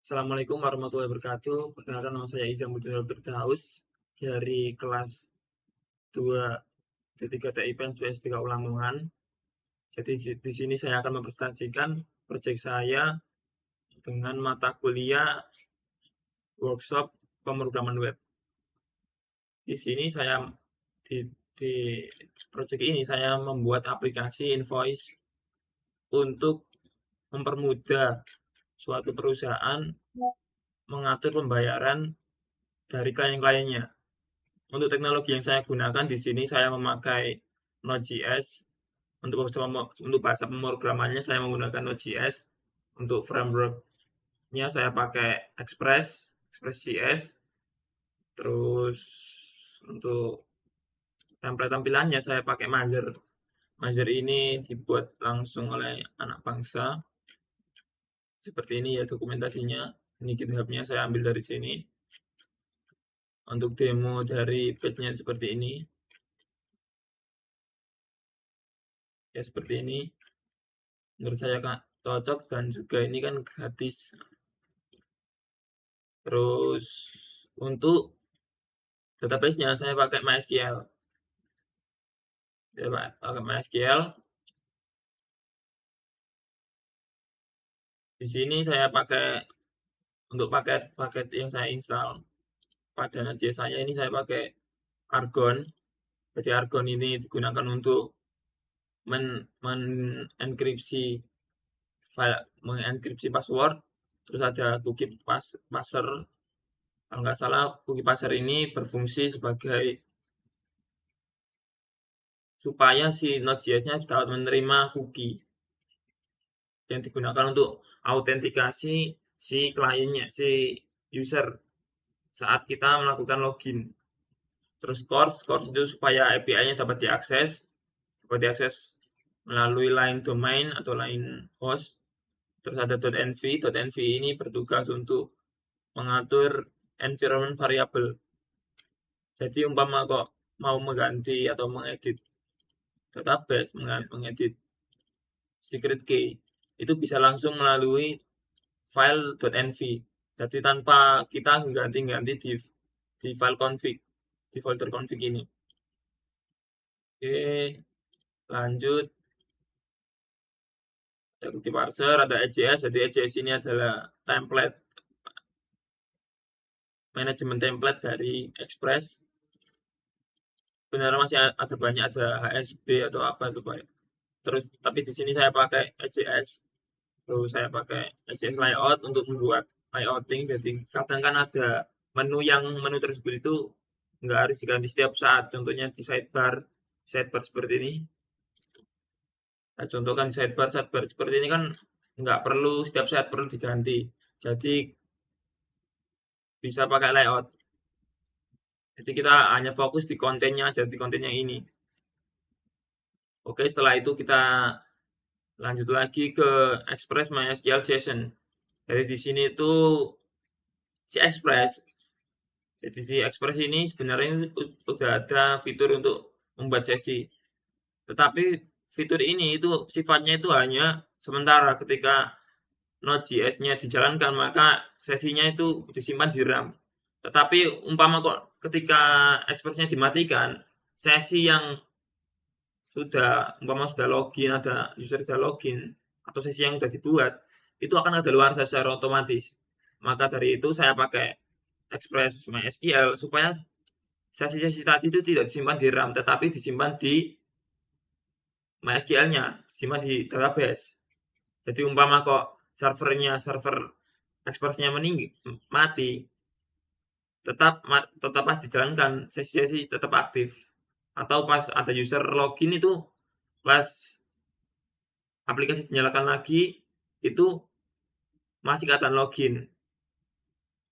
Assalamualaikum warahmatullahi wabarakatuh. Perkenalkan nama saya Izamuddin Firdaus dari kelas 2 TIP SPS 3 Lamongan. Jadi di sini saya akan mempresentasikan proyek saya dengan mata kuliah workshop pemrograman web. Di sini saya di proyek ini saya membuat aplikasi invoice untuk mempermudah suatu perusahaan mengatur pembayaran dari klien-kliennya. Untuk teknologi yang saya gunakan di sini saya memakai Node.js. Untuk bahasa pemrogramannya saya menggunakan Node.js. Untuk frameworknya saya pakai Express.js. Terus untuk template tampilannya saya pakai Mazer. Mazer ini dibuat langsung oleh anak bangsa. Seperti ini ya dokumentasinya. Ini GitHub-nya saya ambil dari sini. Untuk demo dari page-nya seperti ini. Ya seperti ini. Menurut saya kan cocok dan juga ini kan gratis. Terus untuk database-nya saya pakai MySQL. Saya pakai MySQL. Di sini saya pakai untuk paket yang saya install pada Node.js saya ini saya pakai Argon. Jadi Argon ini digunakan untuk mengenkripsi file, mengenkripsi password. Terus ada cookie parser. Kalau nggak salah cookie parser ini berfungsi sebagai supaya si Node.js-nya dapat menerima cookie yang digunakan untuk autentikasi si kliennya, si user saat kita melakukan login. Terus course itu supaya API-nya dapat diakses melalui line domain atau line host. Terus ada .env ini bertugas untuk mengatur environment variable. Jadi umpama kok mau mengganti atau mengedit database, mengedit secret key, itu bisa langsung melalui file .env. Jadi tanpa kita ganti-ganti di file config, di folder config ini. Oke, lanjut. Ada cookie parser, ada EJS. Jadi EJS ini adalah template, manajemen template dari Express. Sebenarnya masih ada banyak, ada HSB atau apa itu Pak. Terus tapi di sini saya pakai EJS. Terus saya pakai EJS layout untuk membuat layouting. Jadi kadang kan ada menu tersebut itu nggak harus diganti setiap saat. Contohnya di sidebar seperti ini. Nah, contohkan sidebar seperti ini kan nggak perlu setiap saat perlu diganti. Jadi bisa pakai layout. Jadi kita hanya fokus di kontennya aja, di kontennya ini. Oke, setelah itu kita lanjut lagi ke Express MySQL Session. Jadi di sini itu si Express. Jadi si Express ini sebenarnya udah ada fitur untuk membuat sesi. Tetapi fitur ini itu sifatnya itu hanya sementara. Ketika Node.js-nya dijalankan maka sesinya itu disimpan di RAM. Tetapi umpama kok ketika Express-nya dimatikan, sesi yang umpama sudah login, ada user sudah login atau sesi yang sudah dibuat itu akan kadaluarsa secara otomatis. Maka dari itu saya pakai Express MySQL supaya sesi-sesi tadi itu tidak disimpan di RAM tetapi disimpan di MySQL-nya, disimpan di database. Jadi umpama kok server Express-nya mati, tetap pas dijalankan, sesi-sesi tetap aktif. Atau pas ada user login itu pas aplikasi dinyalakan lagi itu masih kelihatan login.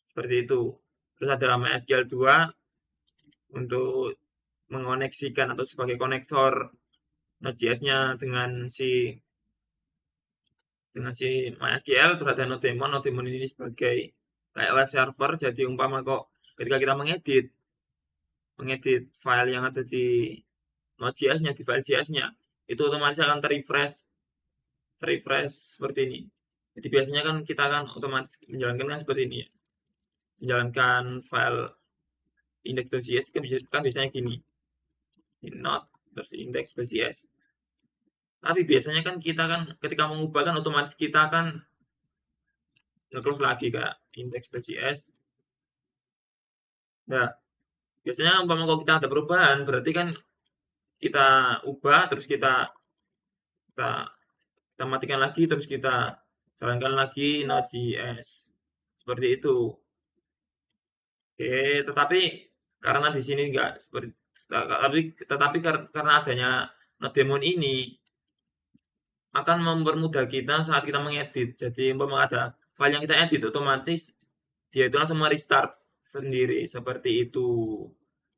Seperti itu. Terus ada MySQL 2 untuk mengoneksikan atau sebagai konektor Node.js-nya dengan si MySQL. Terus ada Nodemon ini sebagai kayak web server. Jadi umpama kok ketika kita mengedit file yang ada di Node.js-nya, di file JS-nya, itu otomatis akan terrefresh seperti ini. Jadi biasanya kan kita kan otomatis menjalankan kan seperti ini ya. Menjalankan file index.js kan biasanya gini. Inode terus index.js. Tapi biasanya kan kita kan ketika mengubah kan otomatis kita kan nge-close lagi kayak index.js. Nah, biasanya umpama kalau kita ada perubahan berarti kan kita ubah terus kita kita matikan lagi terus kita jalankan lagi Node.js. Seperti itu. Oke, tetapi karena di sini enggak seperti tetapi karena adanya Nodemon ini akan mempermudah kita saat kita mengedit. Jadi umpama ada file yang kita edit otomatis dia itu langsung merestart sendiri seperti itu.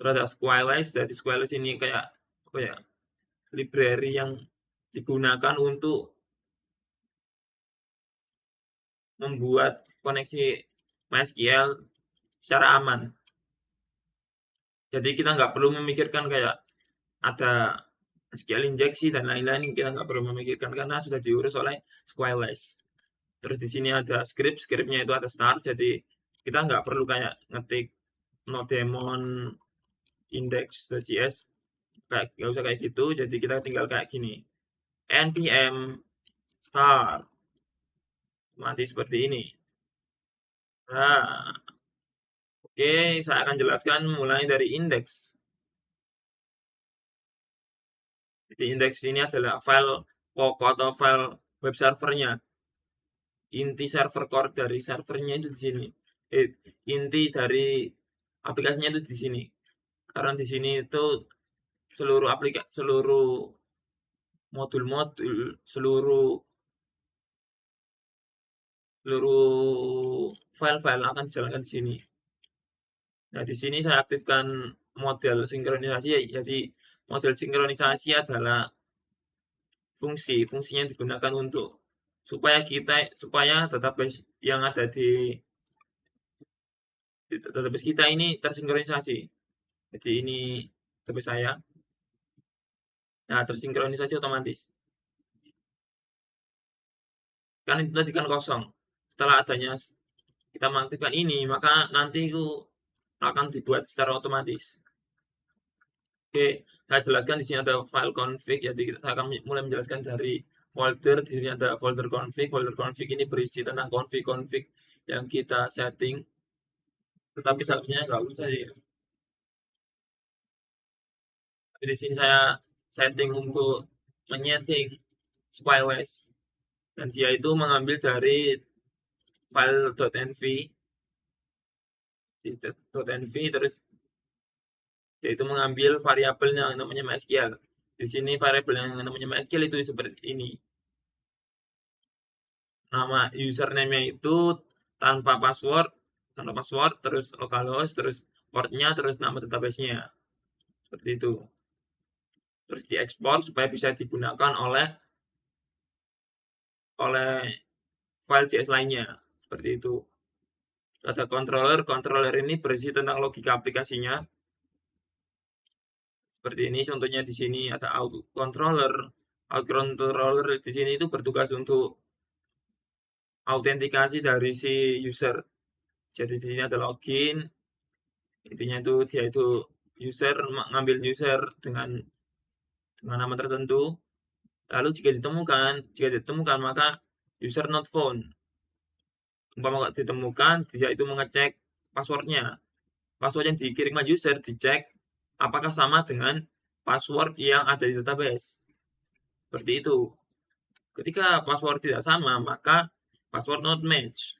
Terus ada Squalise, jadi Squalise ini kayak apa ya? Library yang digunakan untuk membuat koneksi MySQL secara aman. Jadi kita nggak perlu memikirkan kayak ada SQL injeksi dan lain-lain, kita nggak perlu memikirkan karena sudah diurus oleh Squalise. Terus di sini ada scriptnya itu ada start, jadi kita nggak perlu kayak ngetik nodemon index.js kayak nggak usah kayak gitu, jadi kita tinggal kayak gini npm start mati seperti ini. Nah, oke, saya akan jelaskan mulai dari indeks. Jadi indeks ini adalah file pokok atau file web servernya. Inti server core dari servernya itu di sini. Inti dari aplikasinya itu di sini. Karena di sini itu seluruh modul-modul, seluruh file-file akan dijalankan di sini. Nah, di sini saya aktifkan model sinkronisasi. Jadi model sinkronisasi adalah fungsinya digunakan untuk supaya database yang ada di database kita ini tersinkronisasi. Jadi ini database saya. Nah, tersinkronisasi otomatis. Kan itu tadi kan kosong. Setelah adanya kita mengaktifkan ini, maka nanti itu akan dibuat secara otomatis. Oke, saya jelaskan di sini ada file config. Jadi saya akan mulai menjelaskan dari folder. Di sini ada folder config. Folder config ini berisi tentang config yang kita setting. Tetapi seharusnya nggak usah ya. Tapi di sini saya setting untuk menyeting Squalise dan dia itu mengambil dari file .env terus yaitu mengambil variabel yang namanya MySQL. Di sini variabel yang namanya MySQL itu seperti ini. Nama username-nya itu tanpa password, terus localhost, terus portnya, terus nama database-nya. Seperti itu. Terus diekspor supaya bisa digunakan oleh file JS lainnya. Seperti itu. Ada controller ini berisi tentang logika aplikasinya. Seperti ini contohnya di sini ada out controller di sini itu bertugas untuk autentikasi dari si user. Jadi di sini ada login, intinya itu dia itu user ngambil user dengan nama tertentu. Lalu jika ditemukan maka user not found. Umpama ditemukan, dia itu mengecek passwordnya. Password yang dikirimkan user dicek apakah sama dengan password yang ada di database. Seperti itu. Ketika password tidak sama, maka password not match.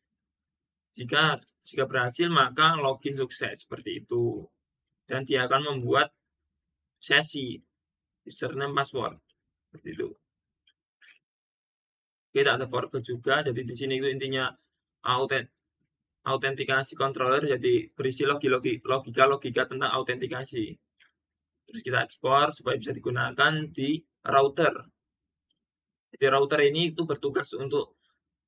Jika berhasil, maka login sukses. Seperti itu. Dan dia akan membuat sesi username password. Seperti itu. Kita ada forgot juga. Jadi di sini itu intinya autentikasi controller. Jadi berisi logika tentang autentikasi. Terus kita ekspor supaya bisa digunakan di router. Jadi router ini itu bertugas untuk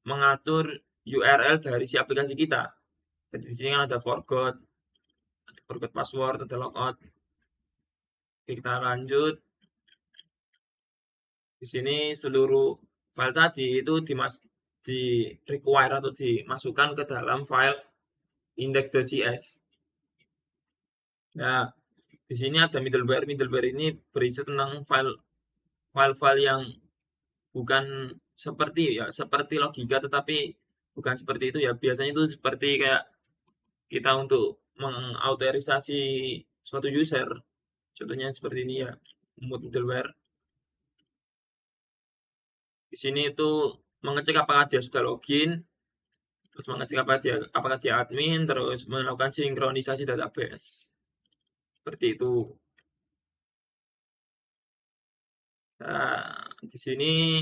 mengatur URL dari si aplikasi kita. Jadi di sini kan ada forgot password, ada logout. Oke, kita lanjut. Di sini seluruh file tadi itu di require atau dimasukkan ke dalam file index.js. Nah, di sini ada middleware. Middleware ini berisi tentang file-file yang bukan seperti logika, tetapi bukan seperti itu ya. Biasanya itu seperti kayak kita untuk mengautorisasi suatu user. Contohnya seperti ini ya, middleware. Di sini itu mengecek apakah dia sudah login, terus mengecek apakah dia admin, terus melakukan sinkronisasi database. Seperti itu. Nah, di sini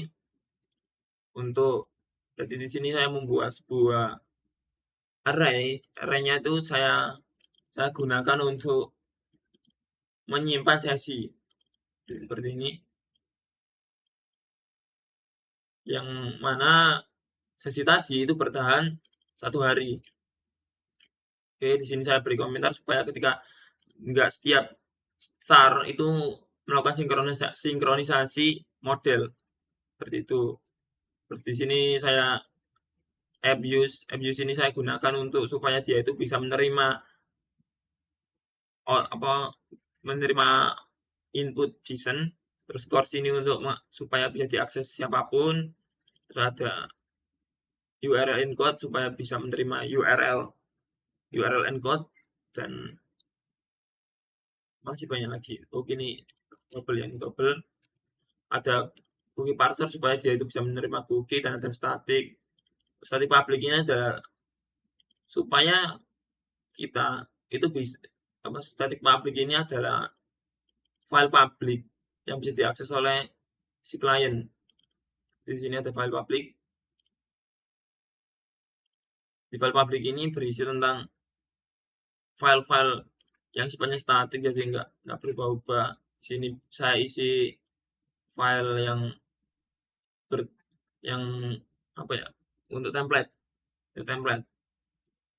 untuk jadi di sini saya membuat sebuah array. Arraynya itu saya gunakan untuk menyimpan sesi. Jadi seperti ini. Yang mana sesi tadi itu bertahan 1 hari. Oke, di sini saya beri komentar supaya ketika nggak setiap star itu melakukan sinkronisasi model seperti itu. Terus di sini saya abuse ini saya gunakan untuk supaya dia itu bisa menerima input JSON. Terus course ini untuk supaya bisa diakses siapapun. Terus ada URL encode supaya bisa menerima URL encode, dan masih banyak lagi. Ini double. Ada cookie parser supaya dia itu bisa menerima cookie, dan ada static public ini adalah supaya kita itu bisa static public ini adalah file public yang bisa diakses oleh si klien. Di sini ada file public. Di file public ini berisi tentang file-file yang sifatnya statik, jadi nggak berubah-ubah. Sini saya isi file yang apa ya, untuk template.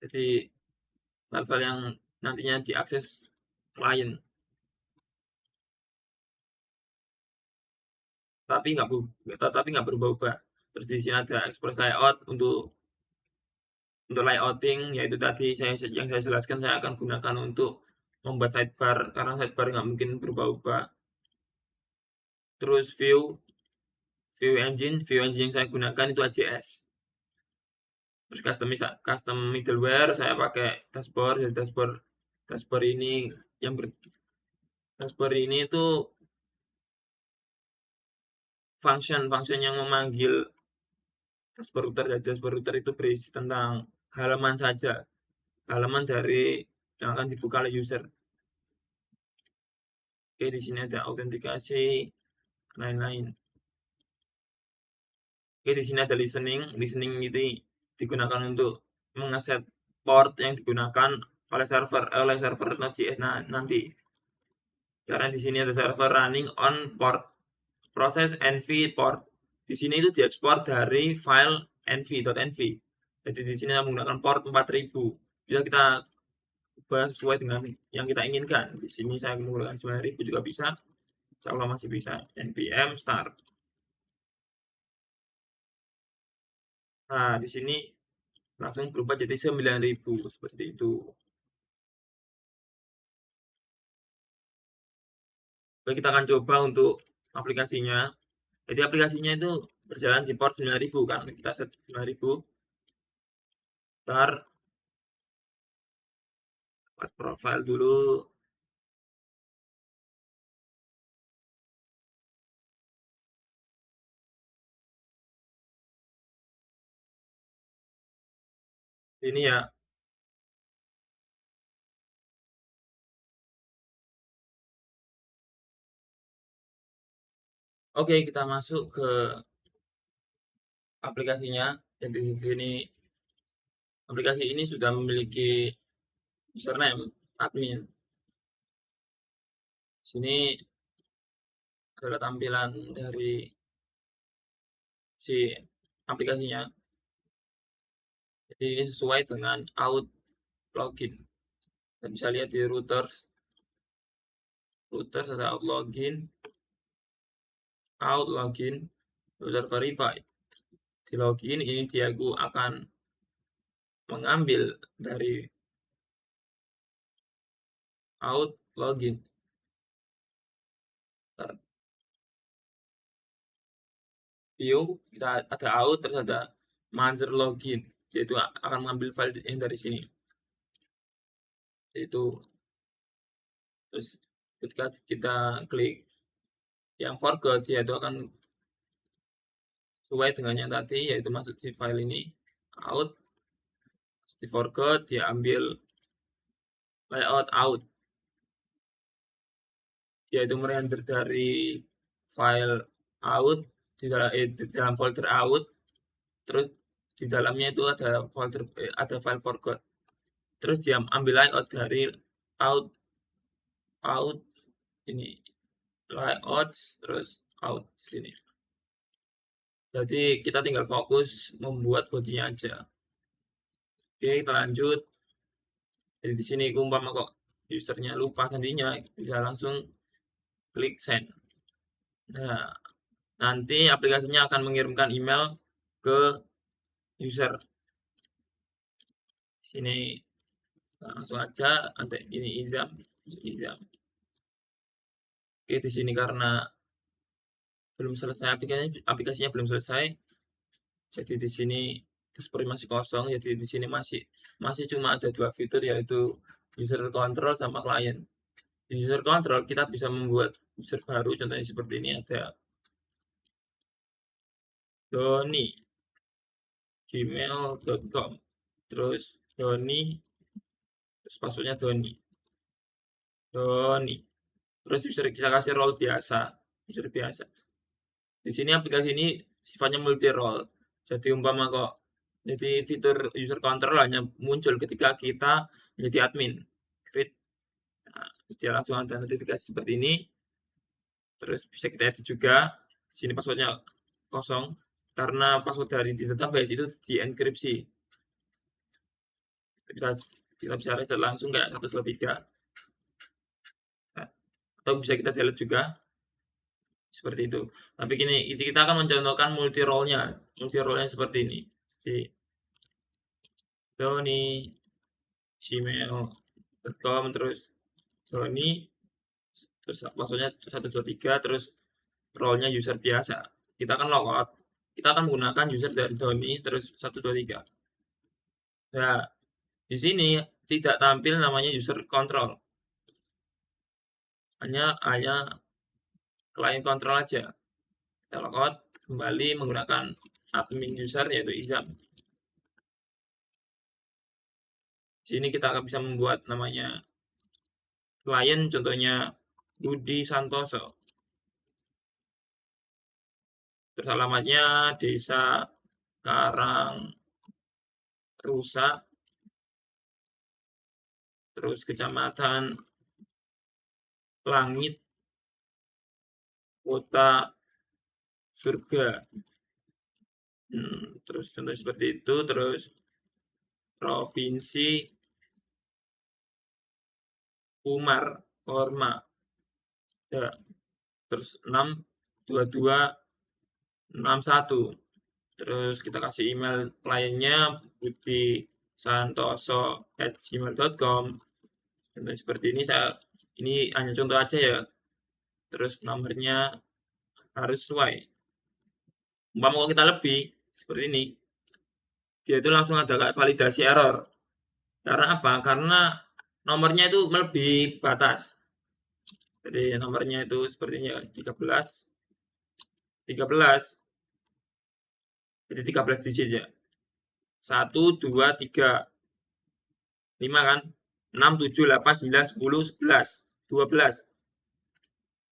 Jadi file-file yang nantinya diakses klien, tapi nggak berubah-ubah. Terus di sini ada express layout untuk layouting, yaitu tadi yang saya jelaskan saya akan gunakan untuk membuat sidebar, karena sidebar nggak mungkin berubah-ubah. Terus view engine yang saya gunakan itu AJS. Terus custom middleware saya pakai dashboard. Jadi dashboard ini dashboard ini itu function yang memanggil dashboard router. Jadi dashboard router itu berisi tentang halaman saja, halaman dari yang akan dibuka oleh user. Oke, di sini ada autentikasi, lain-lain. Oke, di sini ada listening. Listening ini digunakan untuk mengeset port yang digunakan oleh server Node.js nanti. Karena di sini ada server running on port proses env port. Di sini itu diekspor dari file env.env. Jadi di sini saya menggunakan port 4000. Bisa kita ubah sesuai dengan yang kita inginkan. Di sini saya menggunakan 9000 juga bisa. Insya masih bisa. npm start. Nah, di sini langsung berubah jadi 9000 seperti itu. Oke, kita akan coba untuk aplikasinya. Jadi aplikasinya itu berjalan di port 9000 kan. Kita set 9000. Ntar buat profile dulu. Ini ya. Oke, kita masuk ke aplikasinya. Dan di sini aplikasi ini sudah memiliki username admin. Sini adalah tampilan dari si aplikasinya. Jadi ini sesuai dengan out login. Kita bisa lihat di routers ada out login, router verify. di login, ini dia aku akan mengambil dari out login. View, kita ada out, terus ada mother login, yaitu akan mengambil file yang dari sini. Itu terus ketika kita klik yang forgot, yaitu akan sesuai dengan yang tadi, yaitu masuk di file ini out, di forgot, dia ambil layout out, yaitu merender dari file out di dalam folder out, terus di dalamnya itu ada folder ada file forgot, terus dia ambil layout dari out out ini layout terus out sini. Jadi kita tinggal fokus membuat bodinya aja. Oke, kita lanjut. Jadi di sini umpama kok usernya lupa gantinya, bisa langsung klik send. Nah, nanti aplikasinya akan mengirimkan email ke user. Sini langsung aja ada ini izam. Oke, di sini karena belum selesai aplikasinya belum selesai, jadi di sini dashboard masih kosong. Jadi di sini masih cuma ada dua fitur, yaitu user control sama client. Di user control kita bisa membuat user baru, contohnya seperti ini, ada Doni gmail.com, terus Doni, terus passwordnya Doni, terus user kita kasih role biasa, user biasa. Di sini aplikasi ini sifatnya multi role. Jadi umpama kok, jadi fitur user control hanya muncul ketika kita menjadi admin. Create, nah, dia langsung ada notifikasi seperti ini. Terus bisa kita edit juga. Di sini passwordnya kosong karena password dari di database itu dienkripsi. Kita bisa reset langsung kayak 123. Nah, atau bisa kita delete juga seperti itu. Tapi gini, kita akan mencontohkan multi role-nya. Multi role-nya seperti ini. Jadi Doni gmail.com, terus Doni, terus maksudnya 123, terus role-nya user biasa. Kita akan logout. Kita akan menggunakan user dari Doni terus 123. Nah, di sini tidak tampil namanya user control. Hanya client control aja. Kita logout kembali menggunakan admin user, yaitu Izam. Di sini kita akan bisa membuat namanya client, contohnya Budi Santoso. Terus alamatnya Desa Karang Rusak, terus Kecamatan Langit, Kota Surga. Terus contoh seperti itu, terus Provinsi Umar Korma. Ya, terus 62261. Terus kita kasih email kliennya budisantoso@gmail.com. Contoh seperti ini, ini hanya contoh aja ya. Terus nomornya harus sesuai. Umpama kalau kita lebih seperti ini, dia itu langsung ada kayak validasi error. Karena apa? Karena nomornya itu melebihi batas. Jadi nomornya itu sepertinya 13, jadi 13 digit ya. 1, 2, 3, 5 kan? 6, 7, 8, 9, 10, 11, 12.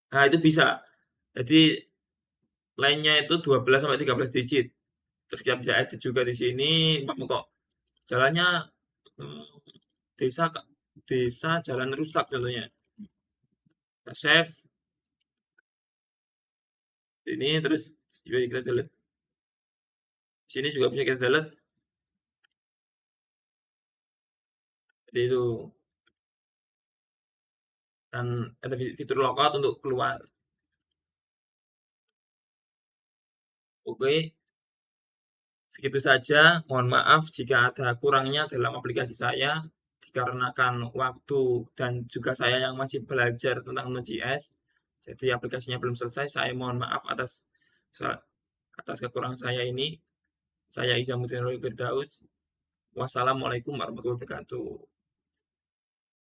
Nah, itu bisa. Jadi lainnya itu 12 sampai 13 digit. Terus kita bisa edit juga di sini. Kok jalannya desa desa jalan rusak contohnya. Kita save ini, terus kita delete. Di sini juga bisa kita delete. Jadi itu, dan ada fitur logout untuk keluar. Oke, Segitu saja, mohon maaf jika ada kurangnya dalam aplikasi saya, dikarenakan waktu dan juga saya yang masih belajar tentang Node.js, jadi aplikasinya belum selesai. Saya mohon maaf atas kekurangan saya ini. Saya Izamuddin Firdaus. Wassalamualaikum warahmatullahi wabarakatuh.